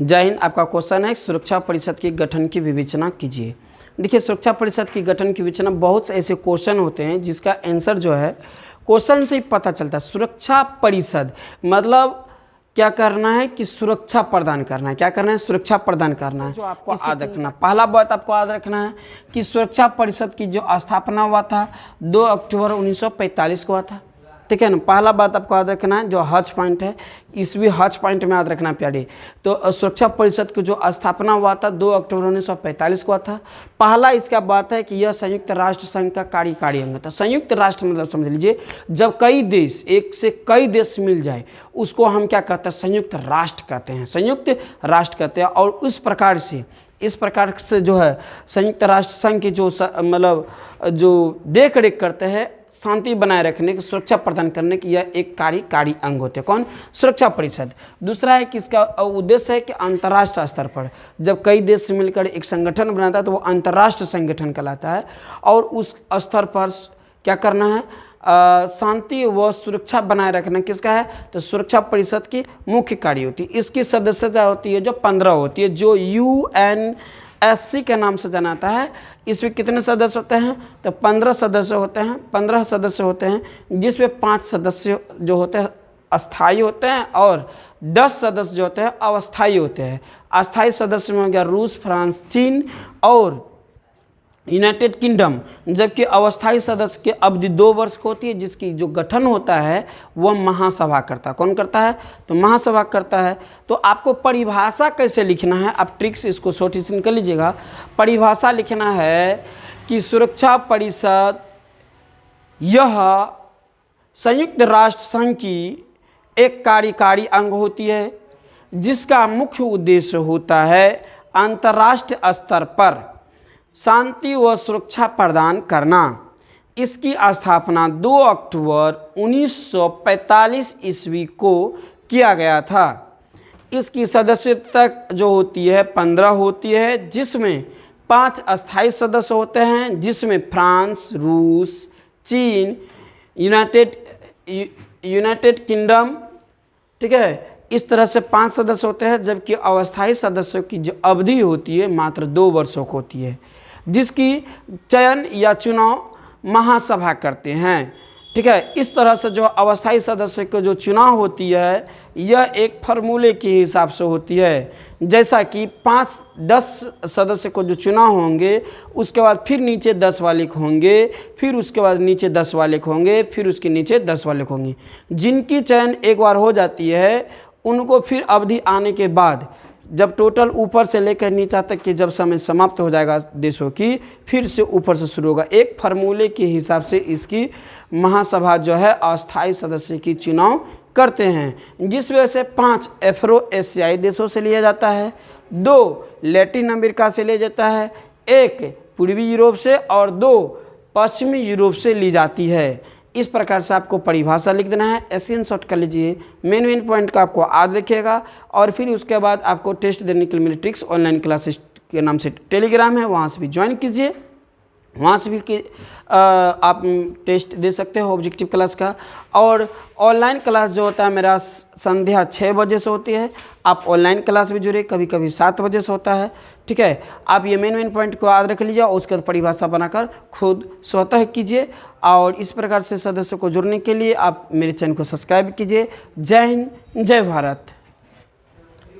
जय हिंद। आपका क्वेश्चन है सुरक्षा परिषद के गठन की विवेचना कीजिए। देखिए, सुरक्षा परिषद की गठन की विवेचना, बहुत से ऐसे क्वेश्चन होते हैं जिसका आंसर जो है क्वेश्चन से ही पता चलता है। सुरक्षा परिषद मतलब क्या करना है कि सुरक्षा प्रदान करना है। क्या करना है? सुरक्षा प्रदान करना है। जो आपको याद रखना, पहला बात आपको याद रखना है कि सुरक्षा परिषद की जो स्थापना हुआ था 2 अक्टूबर 1945 को हुआ था। ठीक है ना। पहला बात आपको याद रखना है, जो हज पॉइंट है, इसवी हज पॉइंट में याद रखना प्यारे। तो सुरक्षा परिषद की जो स्थापना हुआ था 2 अक्टूबर 1945 को हुआ था। पहला इसका बात है कि यह संयुक्त राष्ट्र संघ का कार्यकारी अंग था। संयुक्त राष्ट्र मतलब समझ लीजिए, जब कई देश, एक से कई देश मिल जाए उसको हम क्या कहते हैं? संयुक्त राष्ट्र कहते हैं। संयुक्त राष्ट्र कहते हैं। और इस प्रकार से जो है संयुक्त राष्ट्र संघ की जो मतलब जो देख रेख करते हैं, शांति बनाए रखने की, सुरक्षा प्रदान करने की, यह एक कार्यकारी अंग होते हैं। कौन? सुरक्षा परिषद। दूसरा है कि इसका उद्देश्य है कि अंतर्राष्ट्रीय स्तर पर जब कई देश मिलकर एक संगठन बनाता है तो वो अंतर्राष्ट्रीय संगठन कहलाता है। और उस स्तर पर क्या करना है? शांति व सुरक्षा बनाए रखना किसका है? तो सुरक्षा परिषद की मुख्य कार्य होती है। इसकी सदस्यता होती है जो 15 होती है, जो UNSC के नाम से जाना जाता है। इसमें कितने सदस्य होते हैं? तो 15 सदस्य होते हैं। 15 सदस्य होते हैं जिसमें 5 सदस्य जो होते हैं अस्थायी होते हैं और 10 सदस्य जो होते हैं अस्थायी होते हैं। अस्थायी सदस्य में हो गया रूस, फ्रांस, चीन और यूनाइटेड किंगडम। जबकि अस्थायी सदस्य की अवधि 2 वर्ष की होती है, जिसकी जो गठन होता है वह महासभा करता है। कौन करता है? तो महासभा करता है। तो आपको परिभाषा कैसे लिखना है, आप ट्रिक्स इसको नोटिस कर लीजिएगा। परिभाषा लिखना है कि सुरक्षा परिषद यह संयुक्त राष्ट्र संघ की एक कार्यकारी अंग होती है, जिसका मुख्य उद्देश्य होता है अंतर्राष्ट्रीय स्तर पर शांति व सुरक्षा प्रदान करना। इसकी स्थापना 2 अक्टूबर 1945 ईस्वी को किया गया था। इसकी सदस्यता जो होती है 15 होती है, जिसमें 5 अस्थायी सदस्य होते हैं, जिसमें फ्रांस, रूस, चीन, यूनाइटेड किंगडम, ठीक है, इस तरह से 5 सदस्य होते हैं। जबकि अस्थायी सदस्यों की जो अवधि होती है मात्र 2 वर्षों की होती है, जिसकी चयन या चुनाव महासभा करते हैं। ठीक है। इस तरह से जो अस्थायी सदस्य को जो चुनाव होती है यह एक फार्मूले के हिसाब से होती है। जैसा कि 5-10 सदस्य को जो चुनाव होंगे, उसके बाद फिर नीचे 10 वाले होंगे, फिर उसके बाद नीचे 10 वाले होंगे, फिर उसके नीचे 10 वाले होंगे। जिनकी चयन एक बार हो जाती है उनको फिर अवधि आने के बाद जब टोटल ऊपर से लेकर नीचा तक के जब समय समाप्त हो जाएगा देशों की, फिर से ऊपर से शुरू होगा। एक फार्मूले के हिसाब से इसकी महासभा जो है अस्थायी सदस्य की चुनाव करते हैं, जिस वजह से 5 अफ्रो एशियाई देशों से लिया जाता है, 2 लैटिन अमेरिका से लिया जाता है, 1 पूर्वी यूरोप से और 2 पश्चिमी यूरोप से ली जाती है। इस प्रकार से आपको परिभाषा लिख देना है। स्क्रीनशॉट कर लीजिए, मेन पॉइंट का आपको याद रखिएगा। और फिर उसके बाद आपको टेस्ट देने के लिए मेरी ट्रिक्स ऑनलाइन क्लासेस के नाम से टेलीग्राम है, वहाँ से भी ज्वाइन कीजिए। वहाँ से भी आप टेस्ट दे सकते हो ऑब्जेक्टिव क्लास का। और ऑनलाइन क्लास जो होता है मेरा संध्या 6 बजे से होती है। आप ऑनलाइन क्लास भी जुड़े, कभी कभी 7 बजे से होता है। ठीक है। आप ये मेन पॉइंट को याद रख लीजिए और उसके बाद परिभाषा बनाकर खुद स्वतः कीजिए। और इस प्रकार से सदस्यों को जुड़ने के लिए आप मेरे चैनल को सब्सक्राइब कीजिए। जय हिंद, जय भारत।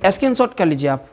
स्क्रीनशॉट कर लीजिए आप।